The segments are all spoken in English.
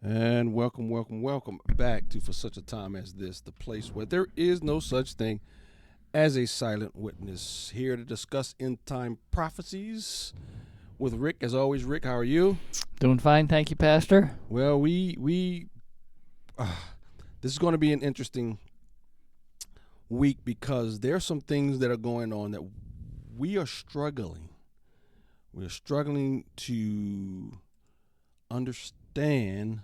And welcome back to For Such a Time as This, the place where there is no such thing as a silent witness. Here to discuss end time prophecies with Rick. As always, Rick, how are you? Doing fine, thank you, Pastor. Well, this is going to be an interesting week because there are some things that are going on that we are struggling. We're struggling to understand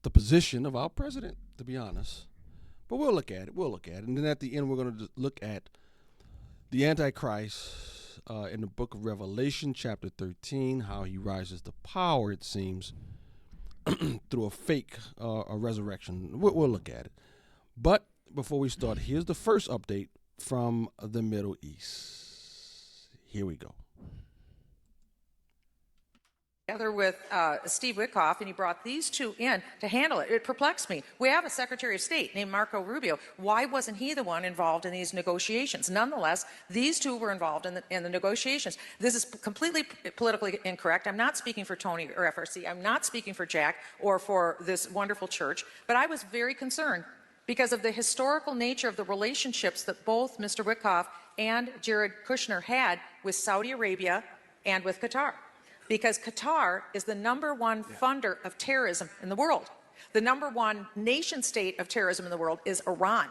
the position of our president, to be honest. But we'll look at it. And then at the end, we're going to look at the Antichrist in the book of Revelation, chapter 13, how he rises to power, it seems, through a fake a resurrection. We'll look at it. But before we start, here's the first update from the Middle East. Here we go. Together with Steve Witkoff, and he brought these two in to handle it. It perplexed me. We have a Secretary of State named Marco Rubio. Why wasn't he the one involved in these negotiations? Nonetheless, these two were involved in the negotiations. This is completely politically incorrect. I'm not speaking for Tony or FRC. I'm not speaking for Jack or for this wonderful church. But I was very concerned because of the historical nature of the relationships that both Mr. Witkoff and Jared Kushner had with Saudi Arabia and with Qatar. Because Qatar is the number one funder of terrorism in the world. The number one nation state of terrorism in the world is Iran.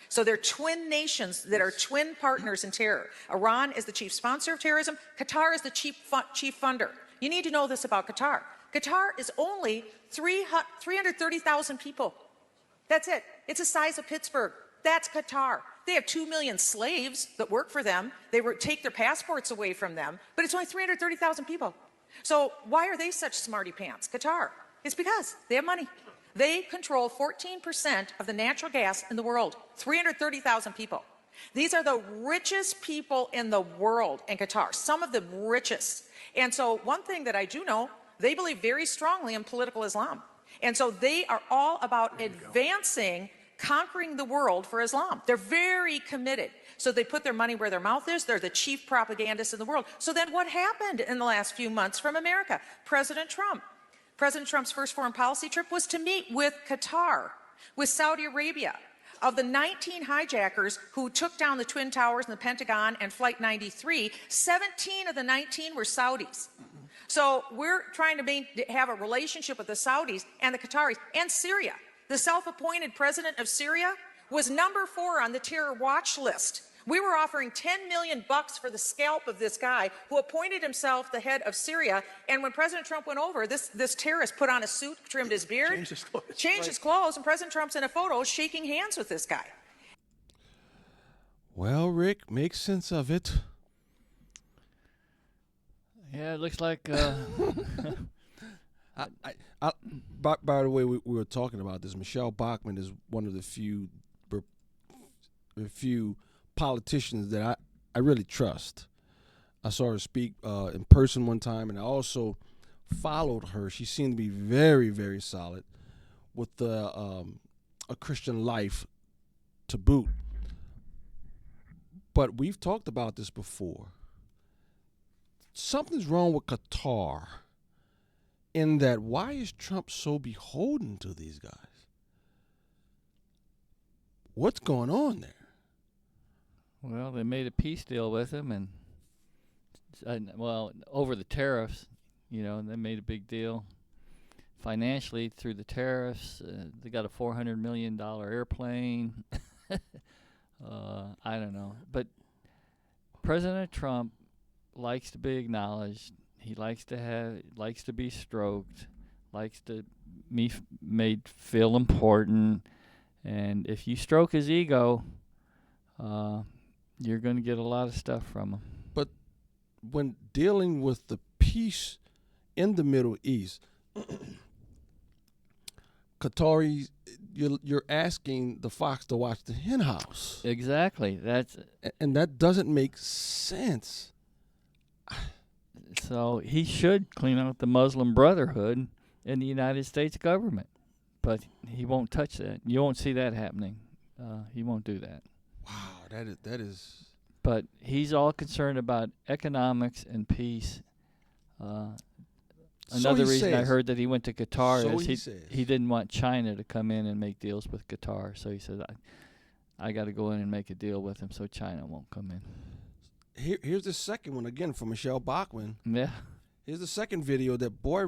So they're twin nations that are twin partners in terror. Iran is the chief sponsor of terrorism. Qatar is the chief funder. You need to know this about Qatar. Qatar is only 330,000 people. That's it. It's the size of Pittsburgh. That's Qatar. They have 2 million slaves that work for them. They take their passports away from them, but it's only 330,000 people. So why are they such smarty pants? Qatar. It's because they have money. They control 14% of the natural gas in the world. 330,000 people. These are the richest people in the world in Qatar. Some of the richest. And so one thing that I do know, they believe very strongly in political Islam. And so they are all about advancing, conquering the world for Islam. They're very committed. So they put their money where their mouth is. They're the chief propagandists in the world. So then what happened in the last few months from America? President Trump's first foreign policy trip was to meet with Qatar, with Saudi Arabia. Of the 19 hijackers who took down the Twin Towers and the Pentagon and Flight 93, 17 of the 19 were Saudis. So we're trying to have a relationship with the Saudis and the Qataris and Syria. The self-appointed president of Syria was number 4 on the terror watch list. We were offering $10 million for the scalp of this guy who appointed himself the head of Syria. And when President Trump went over, this terrorist put on a suit, trimmed his beard, changed his clothes, and President Trump's in a photo shaking hands with this guy. Well, Rick, make sense of it. Yeah, it looks like. By the way, we were talking about this. Michelle Bachmann is one of the few politicians that I really trust. I saw her speak in person one time, and I also followed her. She seemed to be very, very solid with a Christian life to boot. But we've talked about this before. Something's wrong with Qatar in that why is Trump so beholden to these guys? What's going on there? Well, they made a peace deal with him, and over the tariffs, they made a big deal financially through the tariffs. They got a $400 million airplane. I don't know, but President Trump likes to be acknowledged. He likes to be stroked, likes to be made feel important, and if you stroke his ego, you're going to get a lot of stuff from him. But when dealing with the peace in the Middle East, Qataris, you're asking the fox to watch the hen house. Exactly. And that doesn't make sense. So he should clean out the Muslim Brotherhood in the United States government, but he won't touch that. You won't see that happening. He won't do that. Wow, that is. But he's all concerned about economics and peace. Another he reason I says. heard that he went to Qatar So is he says. he didn't want China to come in and make deals with Qatar. So he said, I got to go in and make a deal with him so China won't come in. Here's the second one again from Michelle Bachman. Yeah. Here's the second video that boy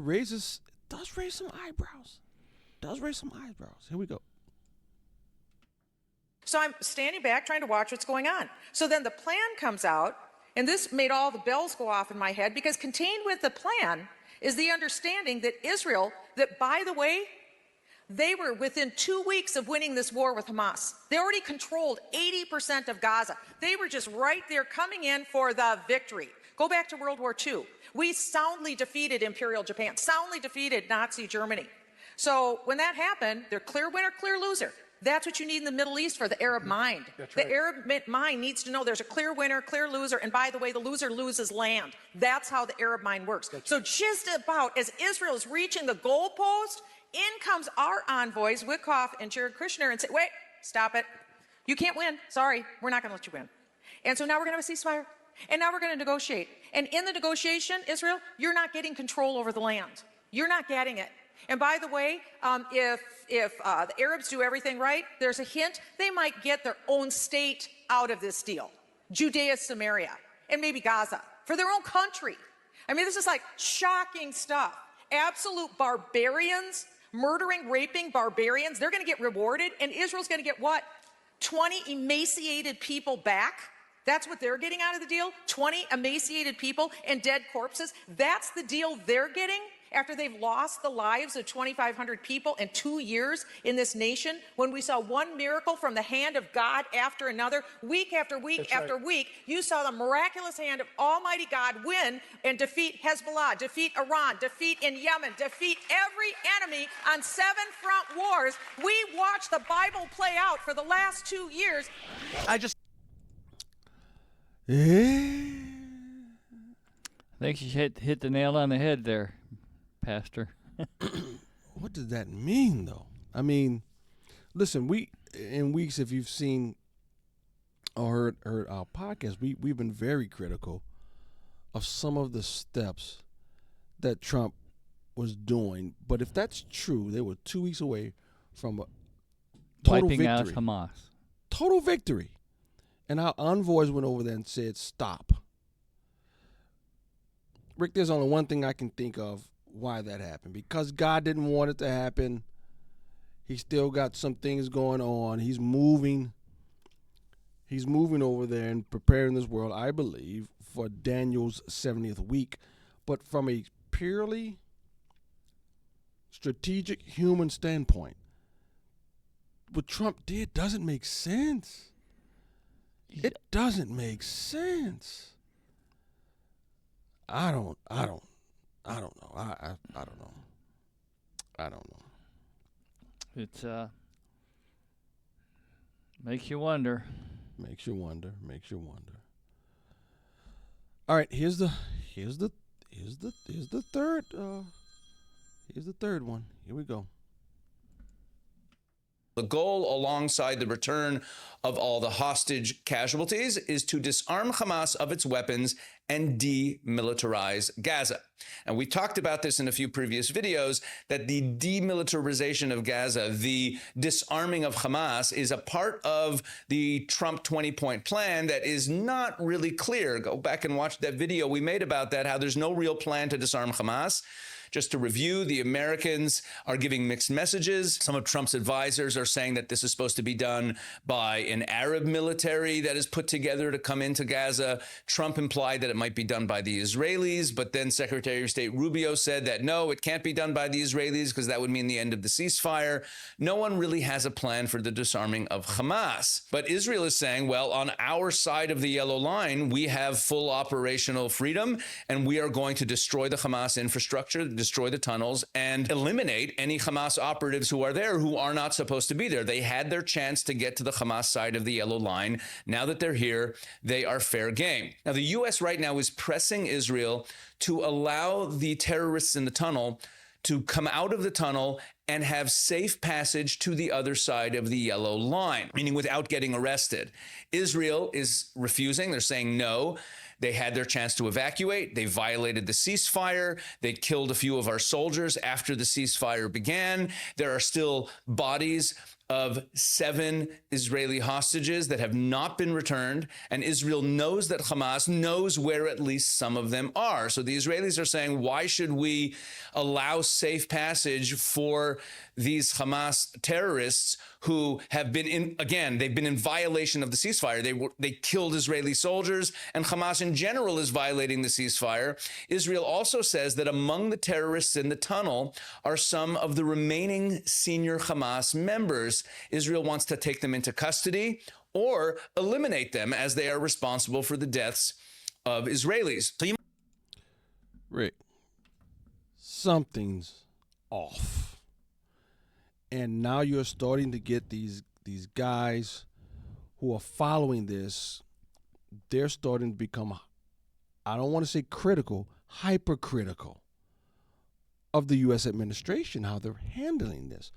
does raise some eyebrows. Here we go. So I'm standing back trying to watch what's going on. So then the plan comes out, and this made all the bells go off in my head, because contained with the plan is the understanding that Israel, that by the way, they were within 2 weeks of winning this war with Hamas. They already controlled 80% of Gaza. They were just right there coming in for the victory. Go back to World War II. We soundly defeated Imperial Japan, soundly defeated Nazi Germany. So when that happened, they're clear winner, clear loser. That's what you need in the Middle East for the Arab mind. That's right. The Arab mind needs to know there's a clear winner, clear loser, and by the way, the loser loses land. That's how the Arab mind works. So just about as Israel is reaching the goalpost, in comes our envoys, Wickoff and Jared Kushner, and say, wait, stop it. You can't win. Sorry, we're not going to let you win. And so now we're going to have a ceasefire. And now we're going to negotiate. And in the negotiation, Israel, you're not getting control over the land. You're not getting it. And by the way, if the Arabs do everything right, there's a hint they might get their own state out of this deal. Judea, Samaria, and maybe Gaza, for their own country. I mean, this is like shocking stuff. Absolute barbarians, murdering, raping barbarians. They're going to get rewarded, and Israel's going to get what? 20 emaciated people back? That's what they're getting out of the deal? 20 emaciated people and dead corpses? That's the deal they're getting after they've lost the lives of 2,500 people in 2 years in this nation, when we saw one miracle from the hand of God after another, week after week after week. You saw the miraculous hand of Almighty God win and defeat Hezbollah, defeat Iran, defeat in Yemen, defeat every enemy on 7 front wars. We watched the Bible play out for the last 2 years. I think she hit the nail on the head there, Pastor. What does that mean, though? I mean, listen, in weeks, if you've seen or heard our podcast, we've been very critical of some of the steps that Trump was doing. But if that's true, they were 2 weeks away from a total Wiping out victory. Hamas. Total victory. And our envoys went over there and said, stop. Rick, there's only one thing I can think of why that happened. Because God didn't want it to happen. He's still got some things going on. He's moving over there and preparing this world, I believe, for Daniel's 70th week. But from a purely strategic human standpoint, what Trump did doesn't make sense. It doesn't make sense. I don't know. I don't know. It's makes you wonder. Makes you wonder. All right, here's the third one. Here we go. The goal, alongside the return of all the hostage casualties, is to disarm Hamas of its weapons and demilitarize Gaza. And we talked about this in a few previous videos, that the demilitarization of Gaza, the disarming of Hamas, is a part of the Trump 20-point plan that is not really clear. Go back and watch that video we made about that, how there's no real plan to disarm Hamas. Just to review, the Americans are giving mixed messages. Some of Trump's advisors are saying that this is supposed to be done by an Arab military that is put together to come into Gaza. Trump implied that it might be done by the Israelis, but then Secretary of State Rubio said that no, it can't be done by the Israelis because that would mean the end of the ceasefire. No one really has a plan for the disarming of Hamas. But Israel is saying, well, on our side of the yellow line, we have full operational freedom, and we are going to destroy the Hamas infrastructure, destroy the tunnels, and eliminate any Hamas operatives who are there who are not supposed to be there. They had their chance to get to the Hamas side of the yellow line. Now that they're here, they are fair game. Now, the U.S. right now is pressing Israel to allow the terrorists in the tunnel to come out of the tunnel and have safe passage to the other side of the yellow line, meaning without getting arrested. Israel is refusing. They're saying no. They had their chance to evacuate. They violated the ceasefire. They killed a few of our soldiers after the ceasefire began. There are still bodies of 7 Israeli hostages that have not been returned, and Israel knows that Hamas knows where at least some of them are. So the Israelis are saying, why should we allow safe passage for these Hamas terrorists who have been they've been in violation of the ceasefire. They killed Israeli soldiers, and Hamas in general is violating the ceasefire. Israel also says that among the terrorists in the tunnel are some of the remaining senior Hamas members. Israel wants to take them into custody or eliminate them as they are responsible for the deaths of Israelis. So Rick, something's off. And now you're starting to get these guys who are following this. They're starting to become, I don't want to say critical, hypercritical of the U.S. administration, how they're handling this.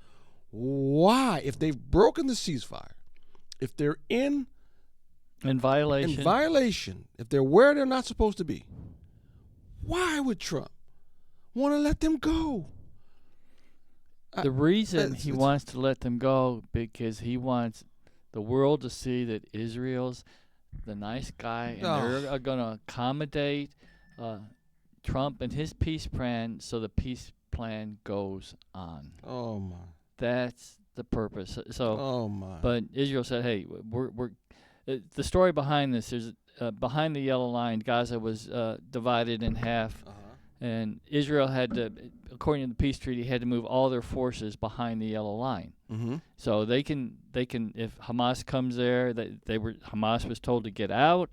Why? If they've broken the ceasefire, if they're in violation, if they're where they're not supposed to be, why would Trump want to let them go? The reason he wants to let them go because he wants the world to see that Israel's the nice guy, and they're going to accommodate Trump and his peace plan, so the peace plan goes on. Oh my! That's the purpose. So, oh my! But Israel said, "Hey, we're." The story behind this is behind the yellow line. Gaza was divided in half. And Israel had to, according to the peace treaty, had to move all their forces behind the yellow line. Mm-hmm. So they can, if Hamas comes there, Hamas was told to get out,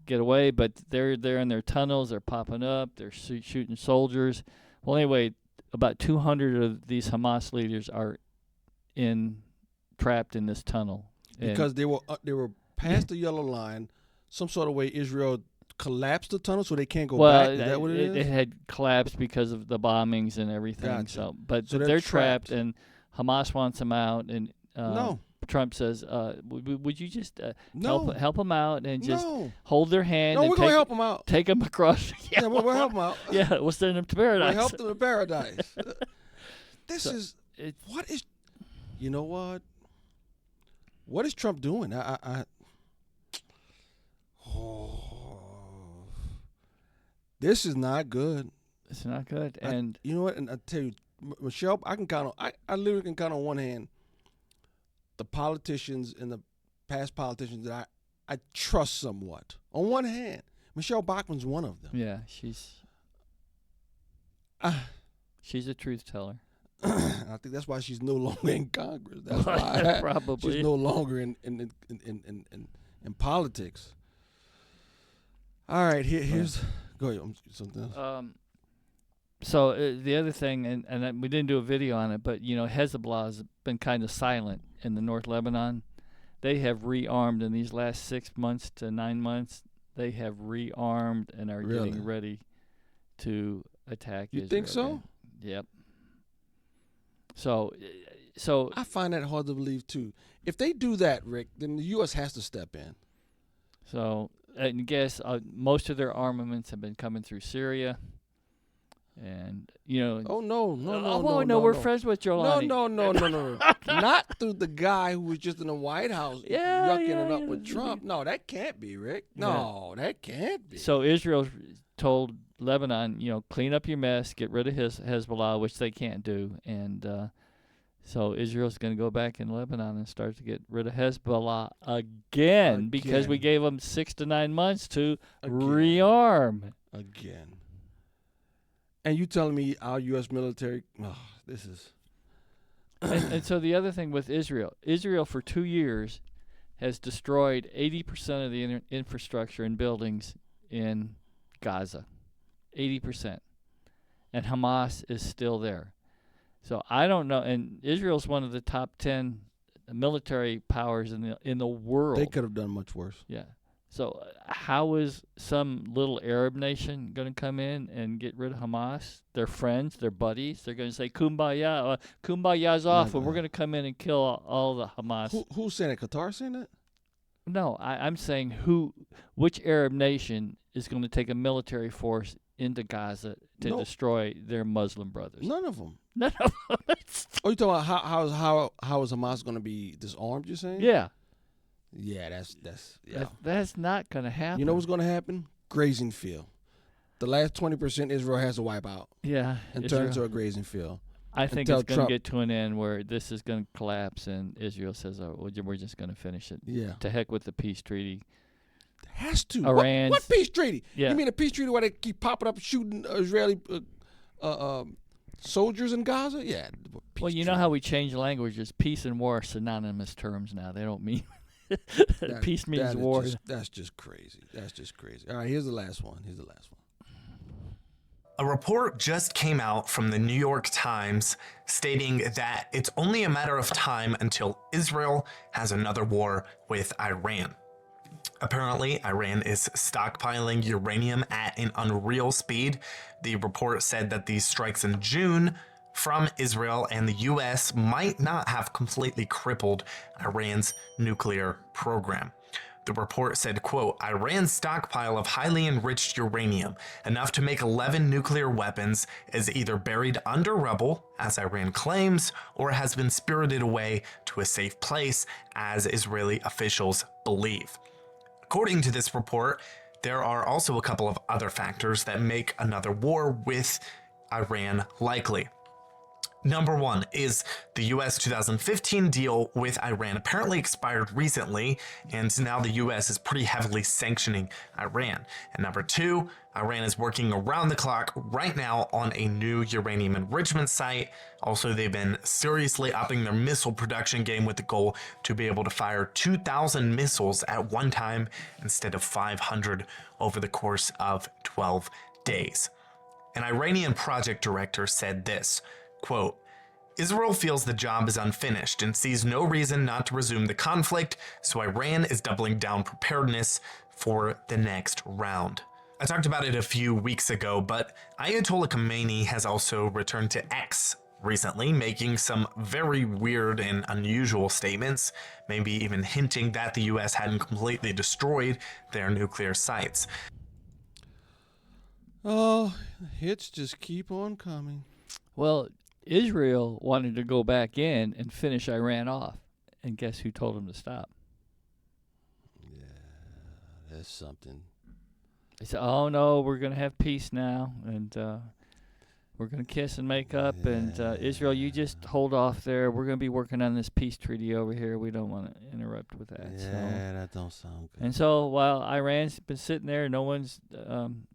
get away, but they're in their tunnels, they're popping up, they're shooting soldiers. Well, anyway, about 200 of these Hamas leaders are trapped in this tunnel because they were past the yellow line, some sort of way. Israel collapsed the tunnel so they can't go back? Is that what it is? It had collapsed because of the bombings and everything. Gotcha. So they're trapped, and Hamas wants them out. And Trump says, "Would you just help them out and just hold their hand? No, and we're gonna help them out. Take them across. Yeah, we'll help them out. Yeah, we'll send them to paradise. We'll help them to paradise. What is? You know what? What is Trump doing? This is not good. It's not good. And you know what? And I tell you, Michelle, I literally can count on one hand the politicians and the past politicians that I trust somewhat. On one hand, Michelle Bachmann's one of them. Yeah, she's a truth teller. I think that's why she's no longer in Congress. That's why probably she's no longer in politics. All right, here's. Go ahead. Something else. So the other thing, and we didn't do a video on it, but Hezbollah has been kind of silent in the North Lebanon. They have rearmed in these last 6 months to 9 months. They have rearmed and are getting ready to attack Israel. You think so? Again. Yep. So I find that hard to believe too. If they do that, Rick, then the U.S. has to step in. So. And guess most of their armaments have been coming through Syria, and Oh no! We're friends with Jolani. No! Not through the guy who was just in the White House yucking it up with Trump. No, that can't be, Rick. No, that can't be. So Israel told Lebanon, clean up your mess, get rid of Hezbollah, which they can't do, and so Israel's going to go back in Lebanon and start to get rid of Hezbollah again. Because we gave them 6 to 9 months to rearm. Again. And you telling me our U.S. military, this is... and so the other thing with Israel for 2 years has destroyed 80% of the infrastructure and buildings in Gaza. 80%. And Hamas is still there. So I don't know, and Israel's one of the top 10 military powers in the world. They could have done much worse. Yeah. So how is some little Arab nation going to come in and get rid of Hamas? They're friends, they're buddies. They're going to say kumbaya, kumbaya's off, and we're going to come in and kill all the Hamas. Who's saying it? Qatar saying that? No, I'm saying which Arab nation is going to take a military force into Gaza to No. destroy their Muslim brothers? None of them. None of them. Oh, you talking about how is Hamas going to be disarmed? You're saying? Yeah, Yeah, yeah. that's not going to happen. You know what's going to happen? Grazing field. The last 20% Israel has to wipe out Yeah, and Israel- turn into a grazing field. I think until it's going Trump- to get to an end where this is going to collapse, and Israel says, "Oh, we're just going to finish it." Yeah. To heck with the peace treaty. Has to. Iran's- What peace treaty? Yeah. You mean a peace treaty where they keep popping up shooting Israeli soldiers in Gaza? Yeah. Well, you know how we change languages. Peace and war are synonymous terms now. They don't mean peace means war. That's just crazy. That's just crazy. All right, here's the last one. A report just came out from the New York Times stating that it's only a matter of time until Israel has another war with Iran. Apparently, Iran is stockpiling uranium at an unreal speed. The report said that these strikes in June from Israel and the US might not have completely crippled Iran's nuclear program. The report said, quote, Iran's stockpile of highly enriched uranium, enough to make 11 nuclear weapons, is either buried under rubble, as Iran claims, or has been spirited away to a safe place, as Israeli officials believe. According to this report, there are also a couple of other factors that make another war with Iran likely. Number one is the US 2015 deal with Iran apparently expired recently, and now the US is pretty heavily sanctioning Iran. And number two, Iran is working around the clock right now on a new uranium enrichment site. Also, they've been seriously upping their missile production game with the goal to be able to fire 2,000 missiles at one time instead of 500 over the course of 12 days. An Iranian project director said this, quote, Israel feels the job is unfinished and sees no reason not to resume the conflict, so Iran is doubling down preparedness for the next round. I talked about it a few weeks ago, but Ayatollah Khamenei has also returned to X recently, making some very weird and unusual statements, maybe even hinting that the US hadn't completely destroyed their nuclear sites. Oh, hits just keep on coming. Well, Israel wanted to go back in and finish Iran off. And guess who told them to stop? Yeah, that's something. They said, oh, no, we're going to have peace now. And we're going to kiss and make up. And Israel, you just hold off there. We're going to be working on this peace treaty over here. We don't want to interrupt with that. Yeah, that don't sound good. And so while Iran's been sitting there, no one's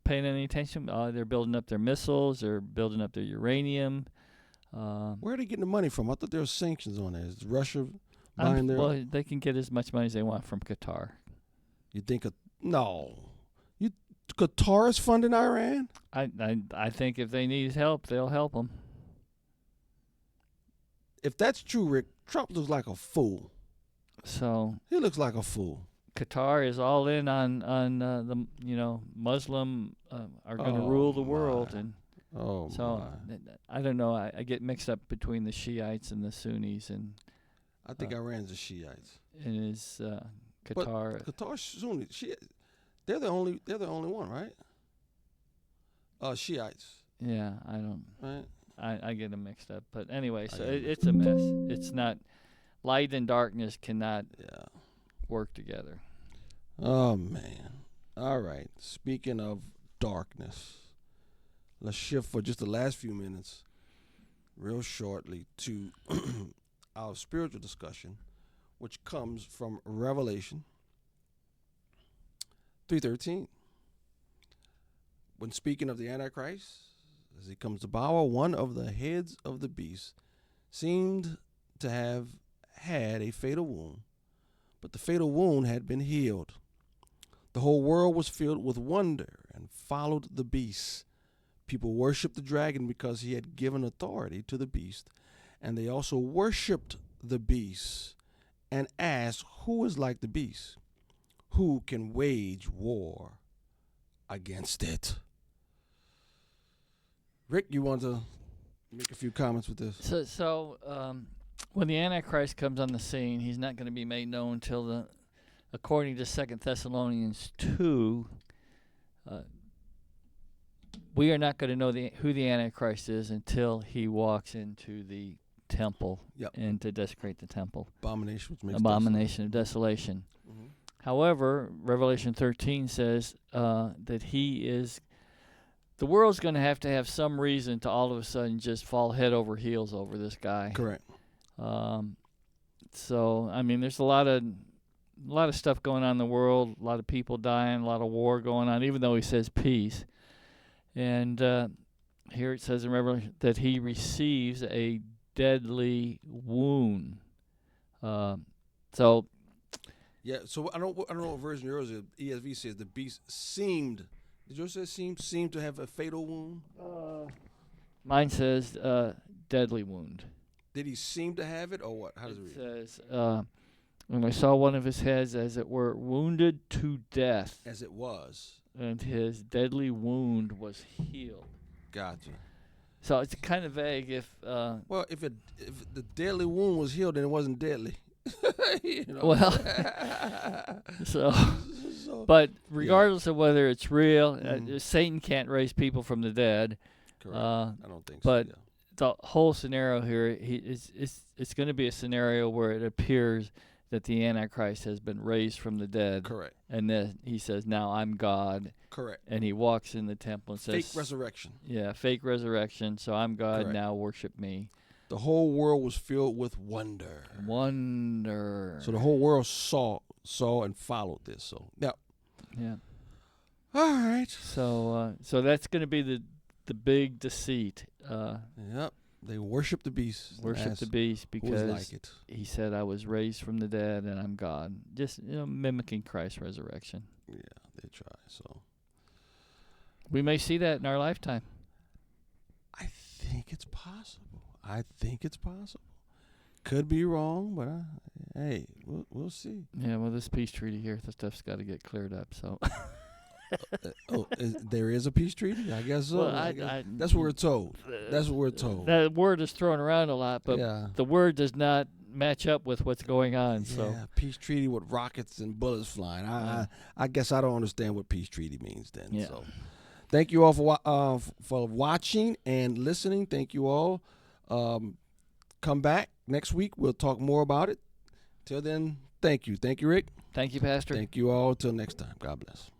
paying any attention. They're building up their missiles. They're building up their uranium. Where are they getting the money from? I thought there were sanctions on there. Is Russia buying their... Well, they can get as much money as they want from Qatar. You think... No. Qatar is funding Iran? I think if they need help, they'll help them. If that's true, Rick, Trump looks like a fool. So He looks like a fool. Qatar is all in on the Muslim are going to rule the world, and so I don't know. I get mixed up between the Shiites and the Sunnis, and I think Iran's the Shiites. and is Qatar. But Qatar Sunni, they're the only one, right? Shiites, Yeah, I don't. right? I get them mixed up, but anyway, so it's a mess. It's not light and darkness cannot work together. Oh man. All right. Speaking of darkness, let's shift for just the last few minutes, real shortly, to our spiritual discussion, which comes from Revelation 3:13. When speaking of the Antichrist, as he comes to power, one of the heads of the beast seemed to have had a fatal wound, but the fatal wound had been healed. The whole world was filled with wonder and followed the beast. People worshiped the dragon because he had given authority to the beast, and they also worshiped the beast and asked, who is like the beast? Who can wage war against it? Rick, you want to make a few comments with this? So when the Antichrist comes on the scene, he's not going to be made known until the according to 2 Thessalonians 2, we are not going to know who the Antichrist is until he walks into the temple and to desecrate the temple. Abomination, which makes Abomination of desolation. Mm-hmm. However, Revelation 13 says that the world's going to have some reason to all of a sudden just fall head over heels over this guy. Correct. So, I mean, there's a lot of stuff going on in the world, a lot of people dying, a lot of war going on, even though he says peace. And here it says in Revelation that he receives a deadly wound. So I don't know what version yours is. ESV says the beast seemed. Did yours say seemed to have a fatal wound? Mine says deadly wound. Did he seem to have it, or what? How does it read? It says, and I saw one of his heads, as it were, wounded to death. As it was. And his deadly wound was healed. Gotcha. So it's kind of vague. If well, if the deadly wound was healed, then it wasn't deadly. You know? Well, but regardless of whether it's real, Satan can't raise people from the dead. Correct. I don't think so. But the whole scenario here, it's going to be a scenario where it appears that the Antichrist has been raised from the dead. Correct. And then he says, "Now I'm God." Correct. And he walks in the temple and says, "Fake resurrection." Yeah, fake resurrection. So I'm God. Correct. Now worship me. The whole world was filled with wonder. Wonder. So the whole world saw and followed this. So yeah. All right. So that's going to be the big deceit. Yep. They worship the beast. Worship the beast because like it. He said, "I was raised from the dead and I'm God." Just mimicking Christ's resurrection. Yeah, they try. So we may see that in our lifetime. I think it's possible. Could be wrong, but hey, we'll see. Yeah, well, this peace treaty here, the stuff's got to get cleared up. So. There is a peace treaty? I guess so. Well, that's what we're told. That word is thrown around a lot, but the word does not match up with what's going on. Yeah, so peace treaty with rockets and bullets flying. I guess I don't understand what peace treaty means then. Yeah. So, thank you all for watching and listening. Thank you all. Come back next week. We'll talk more about it. Till then, thank you. Thank you, Rick. Thank you, Pastor. Thank you all. Till next time. God bless.